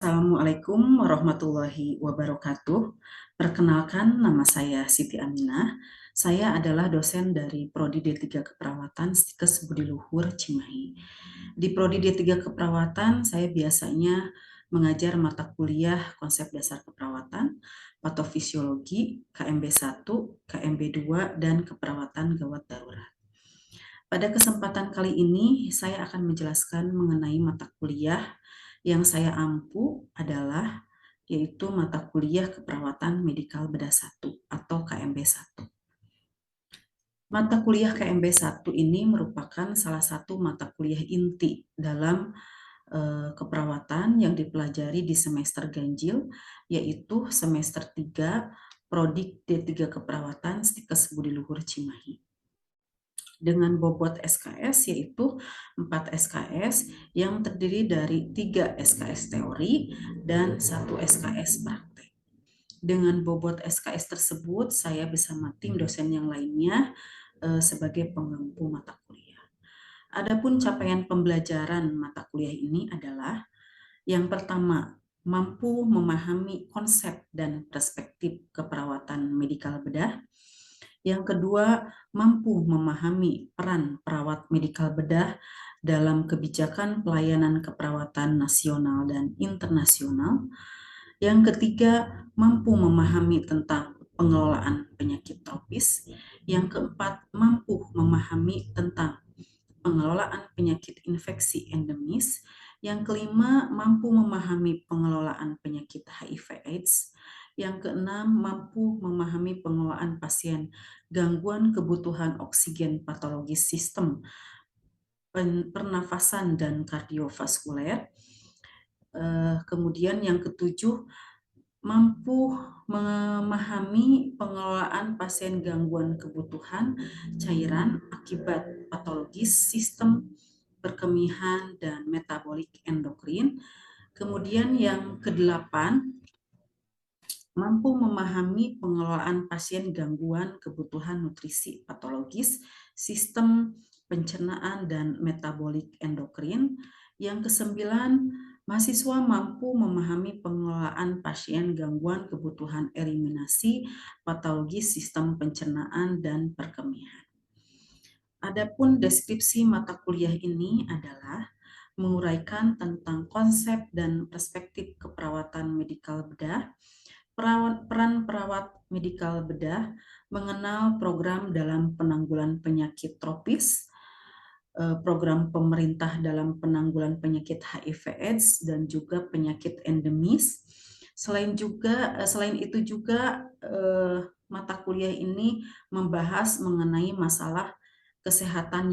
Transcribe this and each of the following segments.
Assalamualaikum warahmatullahi wabarakatuh. Perkenalkan, nama saya Siti Aminah. Saya adalah dosen dari Prodi D3 Keperawatan Stikes Budi Luhur Cimahi. Di Prodi D3 Keperawatan, saya biasanya mengajar mata kuliah konsep dasar keperawatan, patofisiologi, KMB 1, KMB 2, dan keperawatan gawat darurat. Pada kesempatan kali ini, saya akan menjelaskan mengenai mata kuliah yang saya ampu adalah yaitu mata kuliah keperawatan medikal bedah 1 atau KMB 1. Mata kuliah KMB 1 ini merupakan salah satu mata kuliah inti dalam keperawatan yang dipelajari di semester ganjil, yaitu semester 3 Prodi D3 Keperawatan Stikes Budi Luhur Cimahi. Dengan bobot SKS yaitu 4 SKS yang terdiri dari 3 SKS teori dan 1 SKS praktek. Dengan bobot SKS tersebut, saya bersama tim dosen yang lainnya sebagai pengampu mata kuliah. Adapun capaian pembelajaran mata kuliah ini adalah yang pertama, mampu memahami konsep dan perspektif keperawatan medikal bedah. Yang kedua, mampu memahami peran perawat medikal bedah dalam kebijakan pelayanan keperawatan nasional dan internasional. Yang ketiga, mampu memahami tentang pengelolaan penyakit tropis. Yang keempat, mampu memahami tentang pengelolaan penyakit infeksi endemis. Yang kelima, mampu memahami pengelolaan penyakit HIV/AIDS. Yang keenam, mampu memahami pengelolaan pasien gangguan kebutuhan oksigen patologis sistem pernafasan dan kardiovaskuler. Kemudian yang ketujuh, mampu memahami pengelolaan pasien gangguan kebutuhan cairan akibat patologis sistem perkemihan dan metabolik endokrin. Kemudian yang kedelapan, mampu memahami pengelolaan pasien gangguan kebutuhan nutrisi patologis, sistem pencernaan dan metabolik endokrin. Yang kesembilan, mahasiswa mampu memahami pengelolaan pasien gangguan kebutuhan eliminasi patologis sistem pencernaan dan perkemihan. Adapun deskripsi mata kuliah ini adalah menguraikan tentang konsep dan perspektif keperawatan medikal bedah, peran perawat medikal bedah, mengenal program dalam penanggulangan penyakit tropis, program pemerintah dalam penanggulangan penyakit HIV/AIDS dan juga penyakit endemis. Selain itu juga mata kuliah ini membahas mengenai masalah kesehatan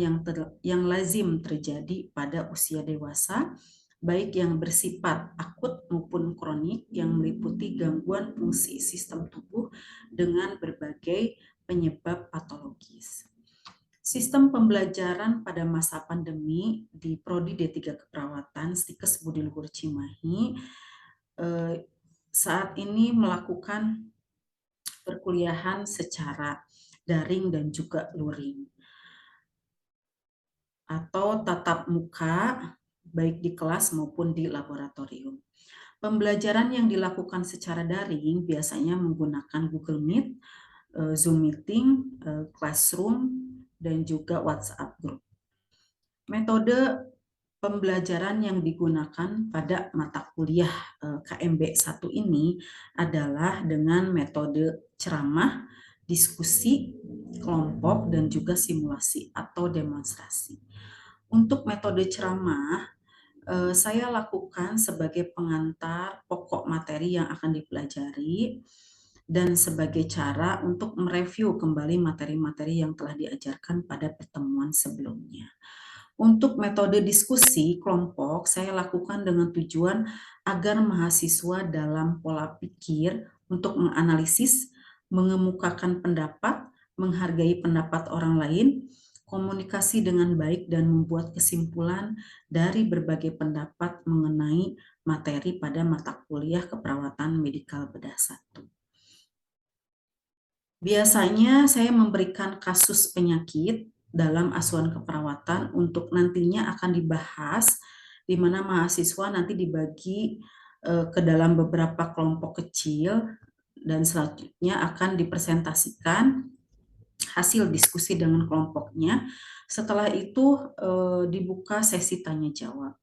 yang lazim terjadi pada usia dewasa, baik yang bersifat akut maupun kronik yang meliputi gangguan fungsi sistem tubuh dengan berbagai penyebab patologis. Sistem pembelajaran pada masa pandemi di Prodi D3 Keperawatan Stikes Budi Luhur Cimahi saat ini melakukan perkuliahan secara daring dan juga luring atau tatap muka baik di kelas maupun di laboratorium. Pembelajaran yang dilakukan secara daring biasanya menggunakan Google Meet, Zoom Meeting, Classroom, dan juga WhatsApp Group. Metode pembelajaran yang digunakan pada mata kuliah KMB 1 ini adalah dengan metode ceramah, diskusi, kelompok, dan juga simulasi atau demonstrasi. Untuk metode ceramah, saya lakukan sebagai pengantar pokok materi yang akan dipelajari dan sebagai cara untuk mereview kembali materi-materi yang telah diajarkan pada pertemuan sebelumnya. Untuk metode diskusi kelompok, saya lakukan dengan tujuan agar mahasiswa dalam pola pikir untuk menganalisis, mengemukakan pendapat, menghargai pendapat orang lain, komunikasi dengan baik dan membuat kesimpulan dari berbagai pendapat mengenai materi pada mata kuliah keperawatan medikal bedah 1. Biasanya saya memberikan kasus penyakit dalam asuhan keperawatan untuk nantinya akan dibahas di mana mahasiswa nanti dibagi ke dalam beberapa kelompok kecil dan selanjutnya akan dipresentasikan hasil diskusi dengan kelompoknya. Setelah itu dibuka sesi tanya jawab.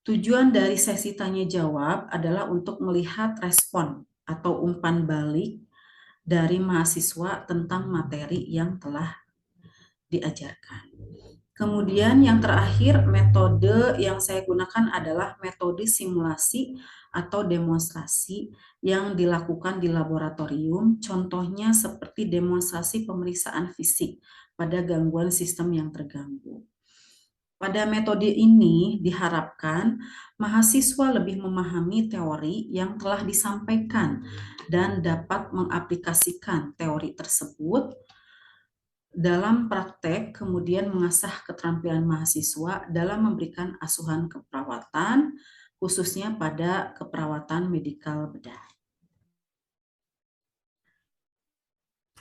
Tujuan dari sesi tanya jawab adalah untuk melihat respon atau umpan balik dari mahasiswa tentang materi yang telah diajarkan. Kemudian yang terakhir, metode yang saya gunakan adalah metode simulasi atau demonstrasi yang dilakukan di laboratorium, contohnya seperti demonstrasi pemeriksaan fisik pada gangguan sistem yang terganggu. Pada metode ini diharapkan mahasiswa lebih memahami teori yang telah disampaikan dan dapat mengaplikasikan teori tersebut dalam praktek, kemudian mengasah keterampilan mahasiswa dalam memberikan asuhan keperawatan, khususnya pada keperawatan medikal bedah.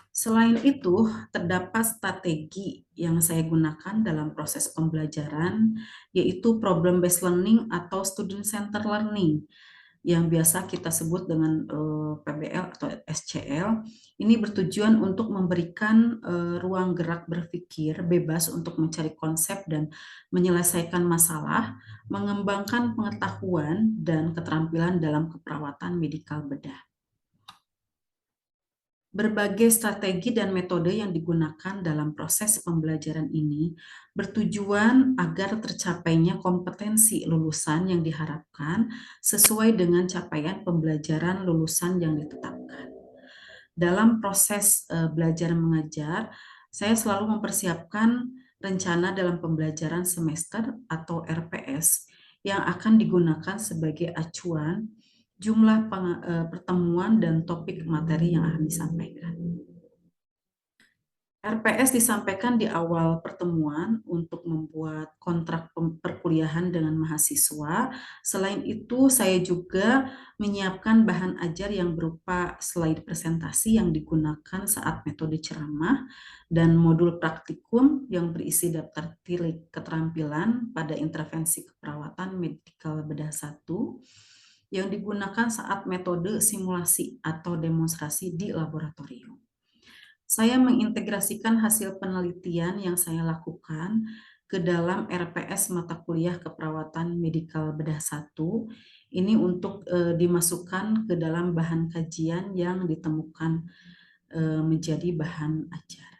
Selain itu, terdapat strategi yang saya gunakan dalam proses pembelajaran, yaitu problem-based learning atau student-centered learning, yang biasa kita sebut dengan PBL atau SCL. Ini bertujuan untuk memberikan ruang gerak berpikir bebas untuk mencari konsep dan menyelesaikan masalah, mengembangkan pengetahuan dan keterampilan dalam keperawatan medikal bedah. Berbagai strategi dan metode yang digunakan dalam proses pembelajaran ini bertujuan agar tercapainya kompetensi lulusan yang diharapkan sesuai dengan capaian pembelajaran lulusan yang ditetapkan. Dalam proses belajar mengajar, saya selalu mempersiapkan rencana dalam pembelajaran semester atau RPS yang akan digunakan sebagai acuan jumlah pertemuan dan topik materi yang akan disampaikan. RPS disampaikan di awal pertemuan untuk membuat kontrak perkuliahan dengan mahasiswa. Selain itu, saya juga menyiapkan bahan ajar yang berupa slide presentasi yang digunakan saat metode ceramah dan modul praktikum yang berisi daftar tilik keterampilan pada intervensi keperawatan medikal bedah 1 yang digunakan saat metode simulasi atau demonstrasi di laboratorium. Saya mengintegrasikan hasil penelitian yang saya lakukan ke dalam RPS mata kuliah keperawatan medikal bedah 1. Ini untuk dimasukkan ke dalam bahan kajian yang ditemukan menjadi bahan ajar.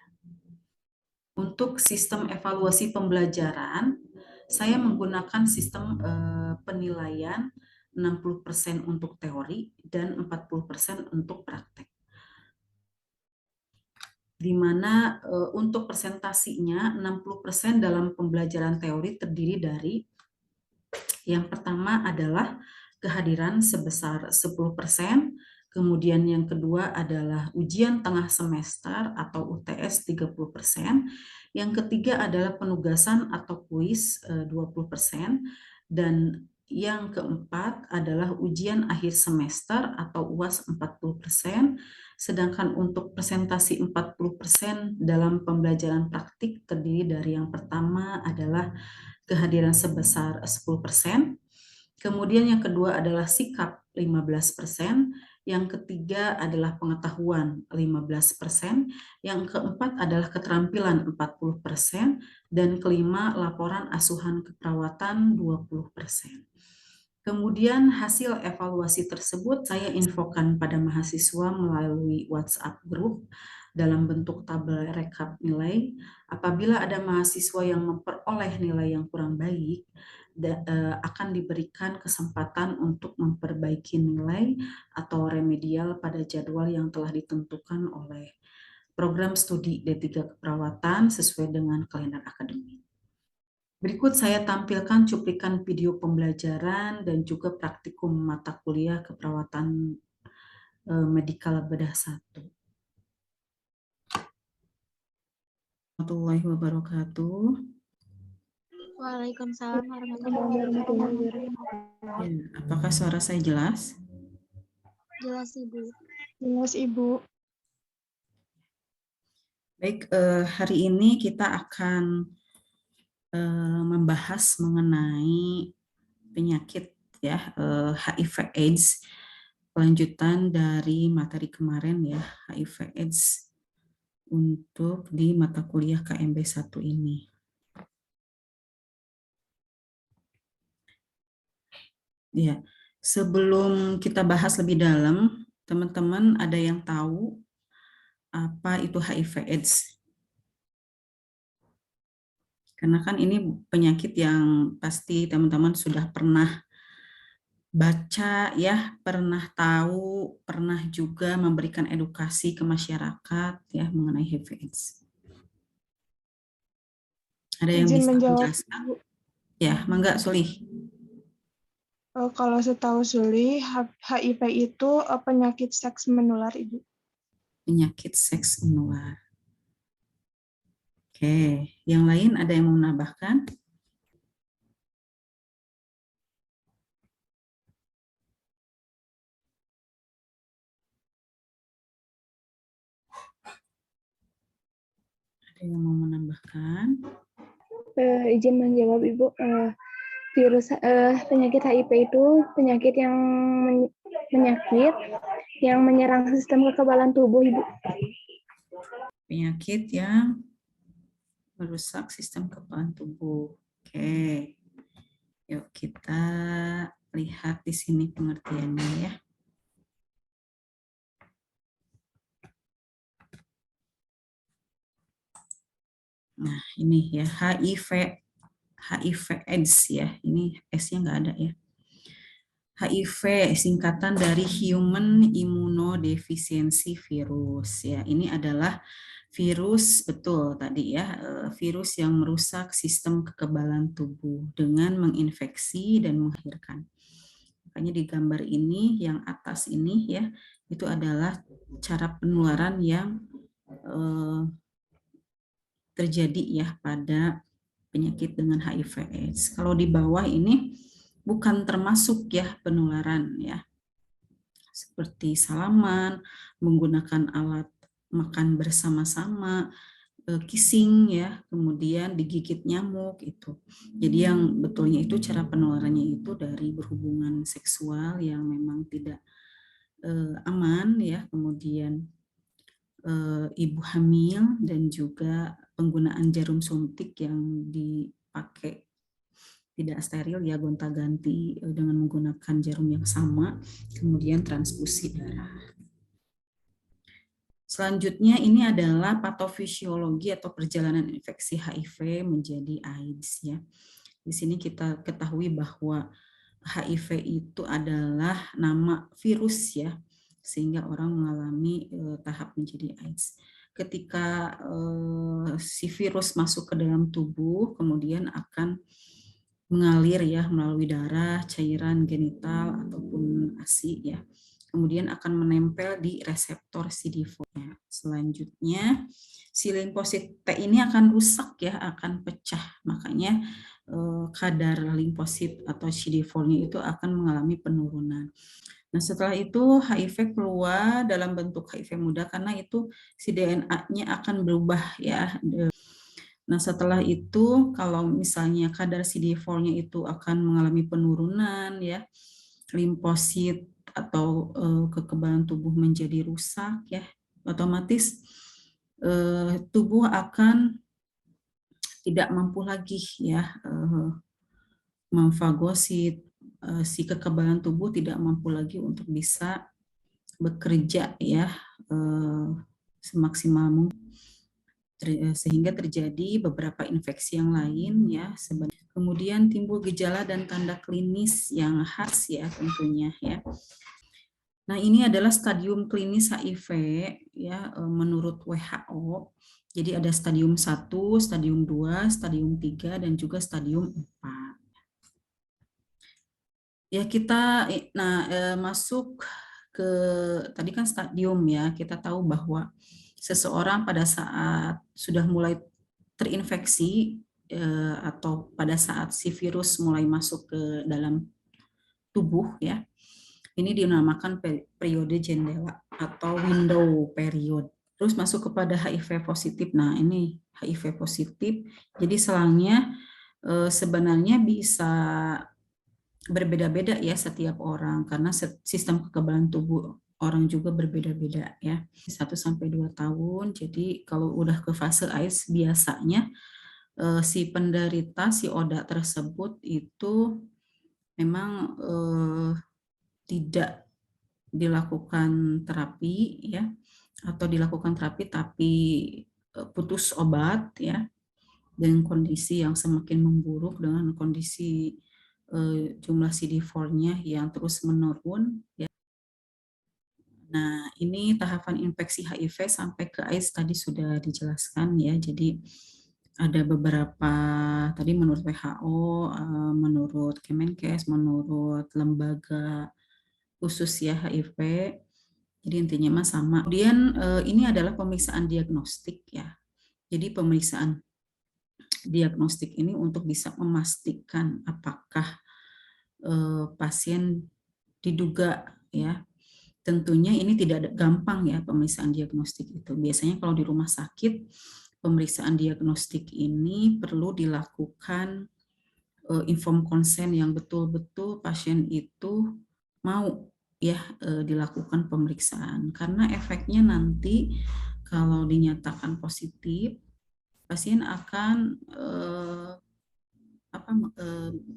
Untuk sistem evaluasi pembelajaran, saya menggunakan sistem penilaian 60% untuk teori dan 40% untuk praktek. Di mana untuk presentasinya 60% dalam pembelajaran teori terdiri dari yang pertama adalah kehadiran sebesar 10%, kemudian yang kedua adalah ujian tengah semester atau UTS 30%, yang ketiga adalah penugasan atau kuis 20%, dan yang keempat adalah ujian akhir semester atau UAS 40%, sedangkan untuk presentasi 40% dalam pembelajaran praktik terdiri dari yang pertama adalah kehadiran sebesar 10%, kemudian yang kedua adalah sikap 15%, yang ketiga adalah pengetahuan 15%, yang keempat adalah keterampilan 40%, dan kelima laporan asuhan keperawatan 20%. Kemudian hasil evaluasi tersebut saya infokan pada mahasiswa melalui WhatsApp group dalam bentuk tabel rekap nilai. Apabila ada mahasiswa yang memperoleh nilai yang kurang baik, akan diberikan kesempatan untuk memperbaiki nilai atau remedial pada jadwal yang telah ditentukan oleh program studi D3 Keperawatan sesuai dengan kalender akademik. Berikut saya tampilkan cuplikan video pembelajaran dan juga praktikum mata kuliah keperawatan medikal bedah 1. Warahmatullahi wabarakatuh. Waalaikumsalam warahmatullahi wabarakatuh. Ya, apakah suara saya jelas? Jelas, Ibu. Jelas, Ibu. Baik, hari ini kita akan membahas mengenai penyakit ya, HIV/AIDS, lanjutan dari materi kemarin ya, HIV/AIDS untuk di mata kuliah KMB 1 ini. Ya, sebelum kita bahas lebih dalam, teman-teman ada yang tahu apa itu HIV/AIDS? Karena kan ini penyakit yang pasti teman-teman sudah pernah baca ya, pernah tahu, pernah juga memberikan edukasi ke masyarakat ya mengenai HIV/AIDS. Ada yang Izin bisa menjawab, menjelaskan? Bu. Ya, Mangga Sulih. Kalau setahu Suli, HIV itu penyakit seks menular, Ibu. Penyakit seks menular. Oke, yang lain ada yang mau menambahkan? Ada yang mau menambahkan? Izin menjawab Ibu, penyakit HIV itu penyakit yang menyerang sistem kekebalan tubuh, Ibu. Penyakit yang merusak sistem kekebalan tubuh. Oke. Yuk kita lihat di sini pengertiannya ya. Nah, ini ya HIV/AIDS ya. Ini S-nya nggak ada ya. HIV singkatan dari Human Immunodeficiency Virus ya. Ini adalah virus, betul tadi ya, virus yang merusak sistem kekebalan tubuh dengan menginfeksi dan melahirkan. Makanya di gambar ini yang atas ini ya, itu adalah cara penularan yang terjadi ya pada penyakit dengan HIV/AIDS. Kalau di bawah ini bukan termasuk ya penularan ya, seperti salaman, menggunakan alat makan bersama-sama, kissing ya, kemudian digigit nyamuk itu. Jadi yang betulnya itu cara penularannya itu dari berhubungan seksual yang memang tidak aman ya, kemudian ibu hamil dan juga penggunaan jarum suntik yang dipakai tidak steril ya, gonta-ganti dengan menggunakan jarum yang sama, kemudian transfusi darah. Selanjutnya ini adalah patofisiologi atau perjalanan infeksi HIV menjadi AIDS ya. Di sini kita ketahui bahwa HIV itu adalah nama virus ya, sehingga orang mengalami tahap menjadi AIDS. Ketika si virus masuk ke dalam tubuh, kemudian akan mengalir ya melalui darah, cairan genital ataupun ASI ya. Kemudian akan menempel di reseptor CD4-nya. Selanjutnya si limfosit T ini akan rusak ya, akan pecah. Makanya kadar limfosit atau CD4-nya itu akan mengalami penurunan. Nah, setelah itu HIV keluar dalam bentuk HIV muda karena itu si DNA-nya akan berubah ya. Nah, setelah itu kalau misalnya kadar CD4-nya itu akan mengalami penurunan ya, limfosit atau kekebalan tubuh menjadi rusak ya, otomatis tubuh akan tidak mampu lagi ya memfagosit, si kekebalan tubuh tidak mampu lagi untuk bisa bekerja ya semaksimal mungkin. Sehingga terjadi beberapa infeksi yang lain ya. Kemudian timbul gejala dan tanda klinis yang khas ya tentunya ya. Nah, ini adalah stadium klinis HIV ya menurut WHO. Jadi ada stadium 1, stadium 2, stadium 3 dan juga stadium 4. Ya kita masuk ke tadi kan stadium ya. Kita tahu bahwa seseorang pada saat sudah mulai terinfeksi atau pada saat si virus mulai masuk ke dalam tubuh ya, ini dinamakan periode jendela atau window period. Terus masuk kepada HIV positif. Nah, ini HIV positif. Jadi selangnya sebenarnya bisa berbeda-beda ya setiap orang, karena sistem kekebalan tubuh orang juga berbeda-beda ya. 1-2 tahun. Jadi kalau udah ke fase AIS biasanya si penderita si ODA tersebut itu memang tidak dilakukan terapi ya, atau dilakukan terapi tapi putus obat ya, dengan kondisi yang semakin memburuk, dengan kondisi jumlah CD4-nya yang terus menurun ya. Nah, ini tahapan infeksi HIV sampai ke AIDS tadi sudah dijelaskan ya. Jadi ada beberapa tadi menurut WHO, menurut Kemenkes, menurut lembaga khusus ya HIV. Jadi intinya mah sama. Kemudian ini adalah pemeriksaan diagnostik ya. Jadi pemeriksaan diagnostik ini untuk bisa memastikan apakah pasien diduga ya. Tentunya ini tidak gampang ya pemeriksaan diagnostik itu. Biasanya kalau di rumah sakit pemeriksaan diagnostik ini perlu dilakukan informed consent yang betul-betul pasien itu mau ya dilakukan pemeriksaan, karena efeknya nanti kalau dinyatakan positif pasien akan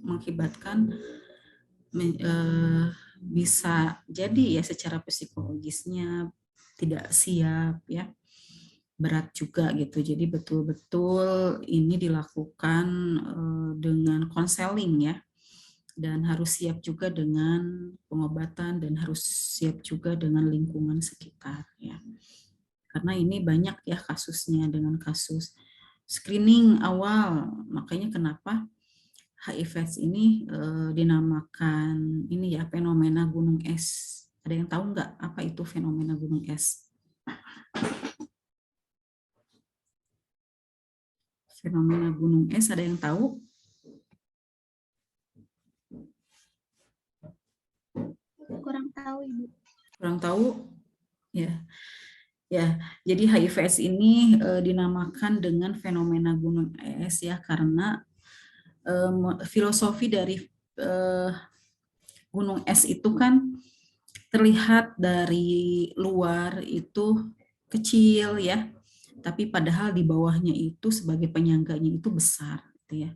mengakibatkan bisa jadi ya secara psikologisnya tidak siap ya, berat juga gitu. Jadi betul-betul ini dilakukan dengan konseling ya, dan harus siap juga dengan pengobatan dan harus siap juga dengan lingkungan sekitar ya. Karena ini banyak ya kasusnya dengan kasus screening awal, makanya kenapa HIV ini dinamakan ini ya fenomena gunung es. Ada yang tahu nggak apa itu fenomena gunung es? Fenomena gunung es ada yang tahu? Kurang tahu, Ibu. Kurang tahu? Ya. Ya, jadi HIV/AIDS ini dinamakan dengan fenomena gunung es ya, karena filosofi dari gunung es itu kan terlihat dari luar itu kecil ya, tapi padahal di bawahnya itu sebagai penyangganya itu besar gitu ya.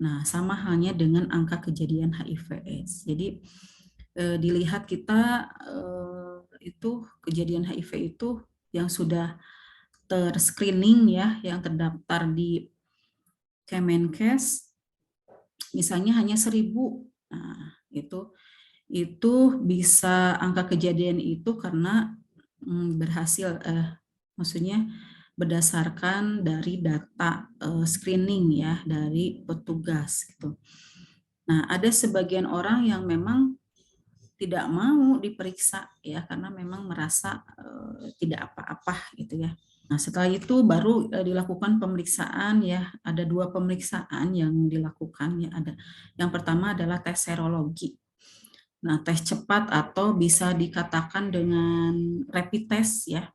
Nah, sama halnya dengan angka kejadian HIV/AIDS. Jadi dilihat kita itu kejadian HIV itu yang sudah terscreening ya, yang terdaftar di Kemenkes, misalnya hanya 1.000. Nah, itu bisa angka kejadian itu karena berhasil, maksudnya berdasarkan dari data screening ya dari petugas gitu. Nah, ada sebagian orang yang memang tidak mau diperiksa ya karena memang merasa tidak apa-apa gitu ya. Nah, setelah itu baru dilakukan pemeriksaan ya. Ada 2 pemeriksaan yang dilakukan ya. Ada yang pertama adalah tes serologi. Nah, tes cepat atau bisa dikatakan dengan rapid test ya.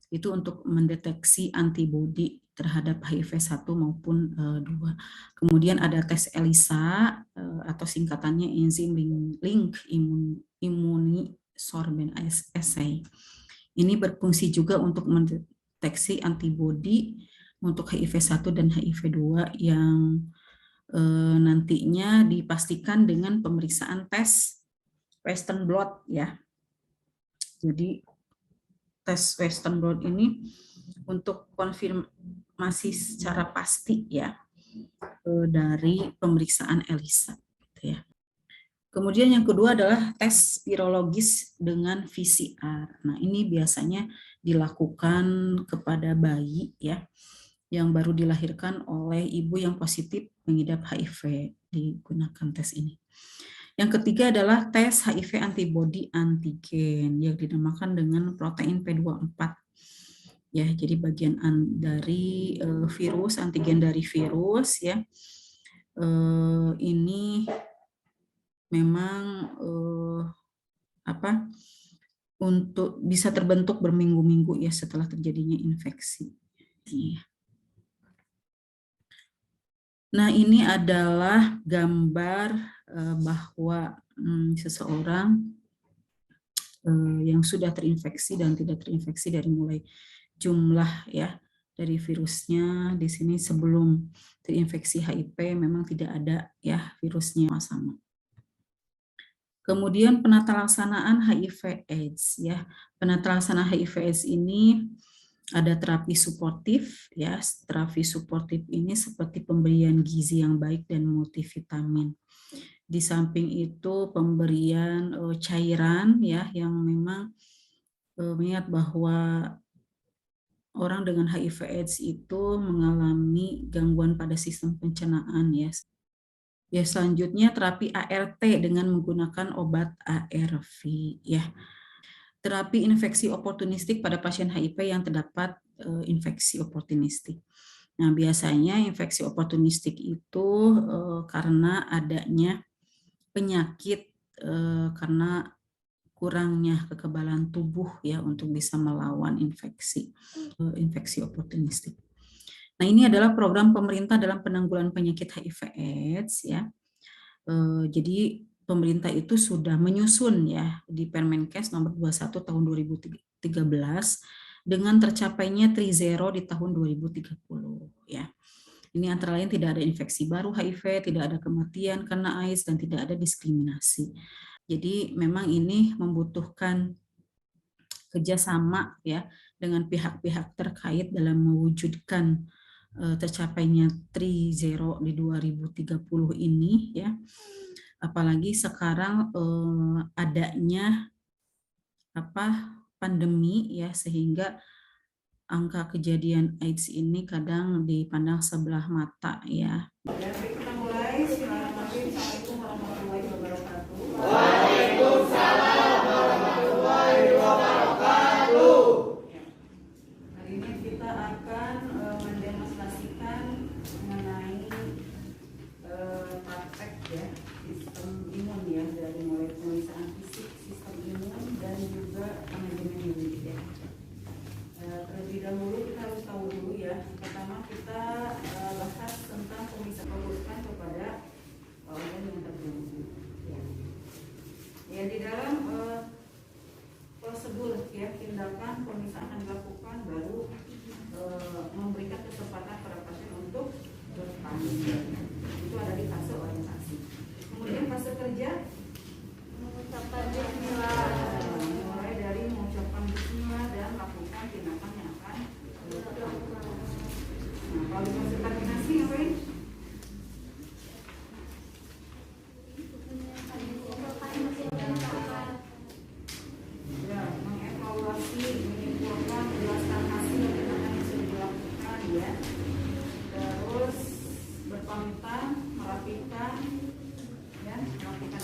Itu untuk mendeteksi antibodi terhadap HIV-1 maupun 2. Kemudian ada tes ELISA atau singkatannya enzim link immunosorbent assay. Ini berfungsi juga untuk mendeteksi antibodi untuk HIV-1 dan HIV-2 yang nantinya dipastikan dengan pemeriksaan tes Western blot ya. Jadi tes Western blot ini untuk konfirmasi secara pasti ya dari pemeriksaan ELISA gitu ya. Kemudian yang kedua adalah tes virologis dengan PCR. Nah, ini biasanya dilakukan kepada bayi ya yang baru dilahirkan oleh ibu yang positif mengidap HIV, digunakan tes ini. Yang ketiga adalah tes HIV antibody antigen yang dinamakan dengan protein P24. Ya, jadi bagian dari virus, antigen dari virus ya. Ini memang untuk bisa terbentuk berminggu-minggu ya setelah terjadinya infeksi. Nah, ini adalah gambar bahwa seseorang yang sudah terinfeksi dan tidak terinfeksi dari mulai jumlah ya dari virusnya di sini sebelum terinfeksi HIV memang tidak ada ya virusnya sama. Kemudian penata laksanaan HIV/AIDS ya. Penata laksanaan HIV/AIDS ini ada terapi suportif ya. Terapi suportif ini seperti pemberian gizi yang baik dan multivitamin. Di samping itu pemberian cairan ya yang memang mengingat bahwa orang dengan HIV/AIDS itu mengalami gangguan pada sistem pencernaan ya. Ya, selanjutnya terapi ART dengan menggunakan obat ARV ya. Terapi infeksi oportunistik pada pasien HIV yang terdapat infeksi oportunistik. Nah, biasanya infeksi oportunistik itu karena adanya penyakit karena kurangnya kekebalan tubuh ya untuk bisa melawan infeksi oportunistik. Nah, ini adalah program pemerintah dalam penanggulangan penyakit HIV/AIDS ya. Jadi pemerintah itu sudah menyusun ya di Permenkes nomor 21 tahun 2013 dengan tercapainya Tri-Zero di tahun 2030 ya. Ini antara lain tidak ada infeksi baru HIV, tidak ada kematian karena AIDS dan tidak ada diskriminasi. Jadi memang ini membutuhkan kerjasama ya dengan pihak-pihak terkait dalam mewujudkan tercapainya Tri-Zero di 2030 ini ya. Apalagi sekarang adanya pandemi ya sehingga angka kejadian AIDS ini kadang dipandang sebelah mata ya. Kita mulai. Assalamualaikum warahmatullahi wabarakatuh. Waalaikumsalam warahmatullahi wabarakatuh. Hari ini kita akan mendemonstrasikan mengenai praktek ya sistem imun ya dari mulai pemeriksaan fisik sistem imun dan juga manajemen imun ya. Terlebih dahulu kita harus tahu dulu ya. Pertama kita bahas tentang pemeriksaan kepada organ yang terganggu. Ya di dalam prosedur ya tindakan pemeriksaan akan dilakukan baru memberikan kesempatan pada pasien untuk bertanya. Itu ada di fase orientasi. Kemudian fase kerja mengucapkan bismillah. Mulai dari mengucapkan bismillah dan lakukan tindakan yang akan dilakukan. Nah, kalau di fase koordinasi ngapain? Ya, mengevaluasi, menyimpulkan, menjelaskan hasil tindakan yang sudah dilakukan ya. Terus berpamitan, merapikan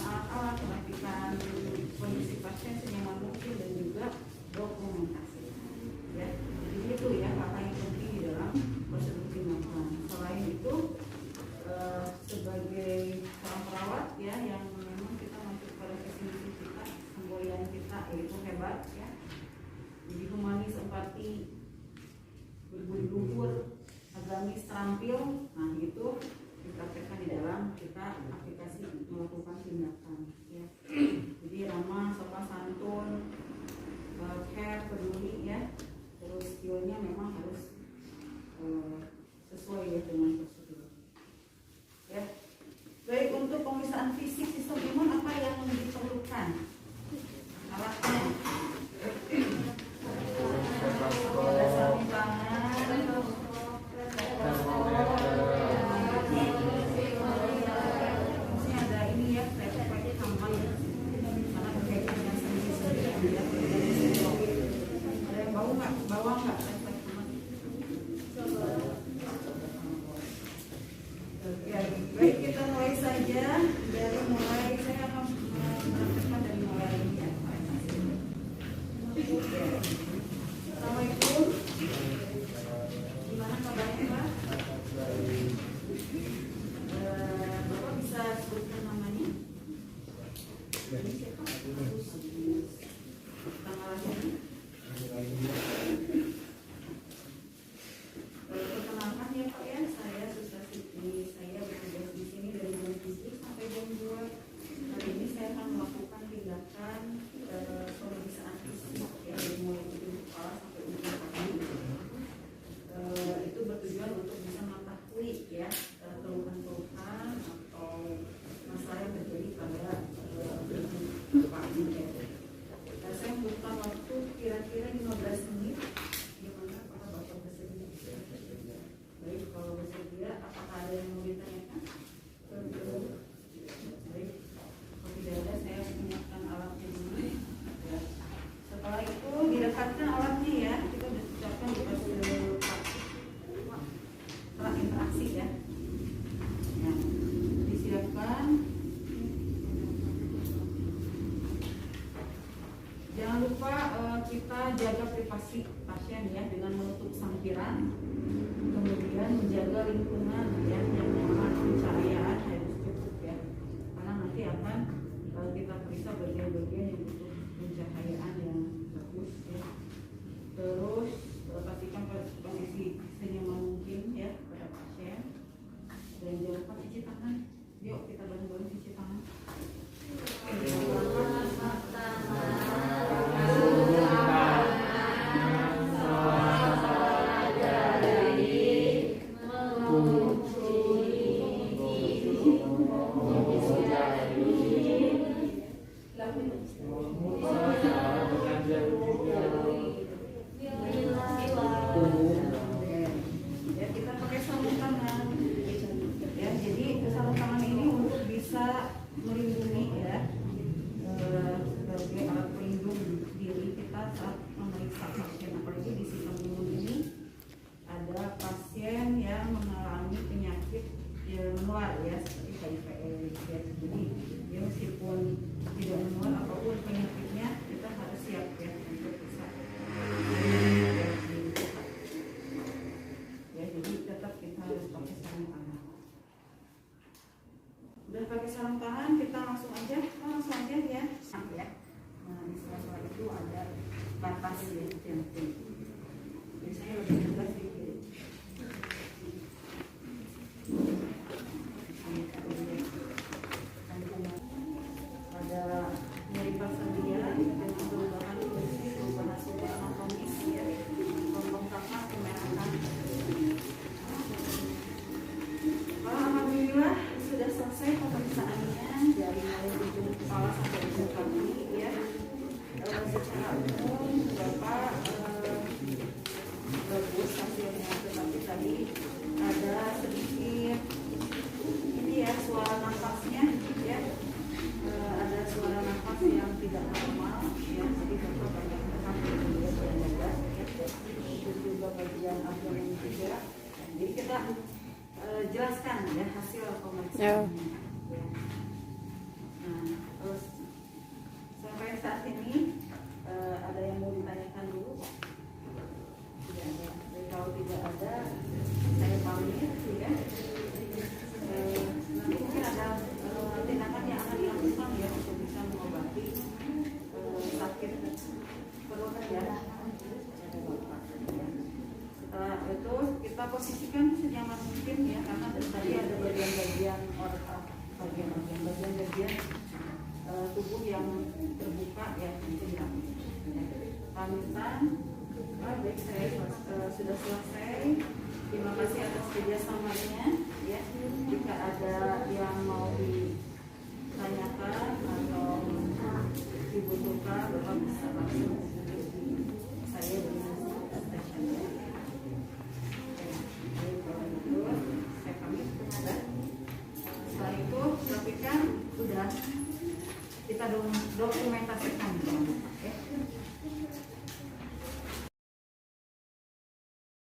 alat-alat, merapikan kondisi pasien senyaman mungkin dan juga dokumentasi. Ya, jadi itu ya apa yang penting di dalam prosedur tindakan. Selain itu sebagai seorang perawat ya yang memang kita masuk pada visi kita, semboyan kita yaitu hebat ya. Jadi humanis, empati, berbudi luhur, agamis, terampil. Nah itu dipraktekkan di dalam kita aplikasi melakukan tindakan ya. Jadi ramah, sopan santun, care, peduli ya. Terus skillnya memang harus sesuai ya dengan prosedur ya. Baik, untuk pemeriksaan fisik sistem imun apa yang diperlukan alatnya? Ada sarung tangan, bawang nggak? Ya, baik kita mulai saja dari mulai saya akan menjelaskan dari mulai ini ya. Assalamualaikum. Gimana kabarnya Pak? Bapak bisa sebutkan namanya? Tanggal lahirnya? Perkenalkan ya Pak ya, saya Susah Siti. Saya bertugas di sini dari jam 7 sampai jam 2 membutuhkan waktu kira-kira 15 menit. Gimana, apakah Bapak bersedia? Baik, kalau bersedia, apakah ada yang mau ditanyakan? Baik, kalau tidak ada, saya menyiapkan alatnya dulu. Ya. Setelah itu didekatkan alatnya ya, kita ucapkan setelah interaksi ya. Nah, disiapkan. Jangan lupa kita jaga privasi pasien ya dengan menutup sampiran, kemudian menjaga lingkungan ya yang nyaman, pencahayaan harus cukup ya, karena nanti akan kita periksa bagian-bagian yang butuh pencahayaan yang bagus ya. Terus pastikan kondisi senyaman mungkin ya pada pasien, dan jangan lupa cuci tangan. Yuk kita bareng-bareng cuci tangan. Ya, kita pakai sarung tangan ya, jadi sarung tangan ini untuk bisa melindungi ya, sebagai alat pelindung diri kita saat memeriksa pasien, apalagi di sistem imun ini ada pasien yang mengalami penyakit menular ya, seperti HIV/AIDS ya. Jadi dia meskipun tidak menular apapun penyakitnya, kita harus siap ya untuk bisa ya, jadi tetap kita harus pakai sarung tangan. Udah pakai sarung tangan, kita langsung aja ya. Nah, di sela-sela itu ada batas ya, itu yang penting. Biasanya lebih tegas dikit. Ada nyeripan sendian dengan perubahan fungsi, perubahan struktur anatomis ya, pembengkakan, kemerahan. Alhamdulillah sudah selesai pemeriksaannya dari mulai ujung kepala sampai ujung kaki ya. Secara umum Bapak bagus hasilnya, tetapi tadi ada sedikit ini ya, suara nafasnya ya, ada suara nafas yang tidak normal ya, jadi Bapak banyak tekan di bagian dada ya, itu juga bagian abdomen juga. Jadi kita jelaskan ya hasil pemeriksaannya ya. Nah, terus sampai saat ini ada yang mau ditanyakan dulu? Tidak ada. Jadi kalau tidak ada, saya pamit ya. Nanti mungkin ada tindakan yang akan dilakukan ya untuk bisa mengobati sakit perut ya. Setelah itu kita posisikan senyaman mungkin ya, karena tadi ada bagian-bagian tubuh yang terbuka ya, mungkin ya. Pamitan. Baik, saya sudah selesai. Terima kasih atas kerjasamanya ya. Jika ada yang mau ditanyakan atau dibutuhkan, Bapak bisa langsung hubungi saya di stasiunnya. Saya pamit kepada. Setelah itu grafikan sudah kita dokumentasikan ya.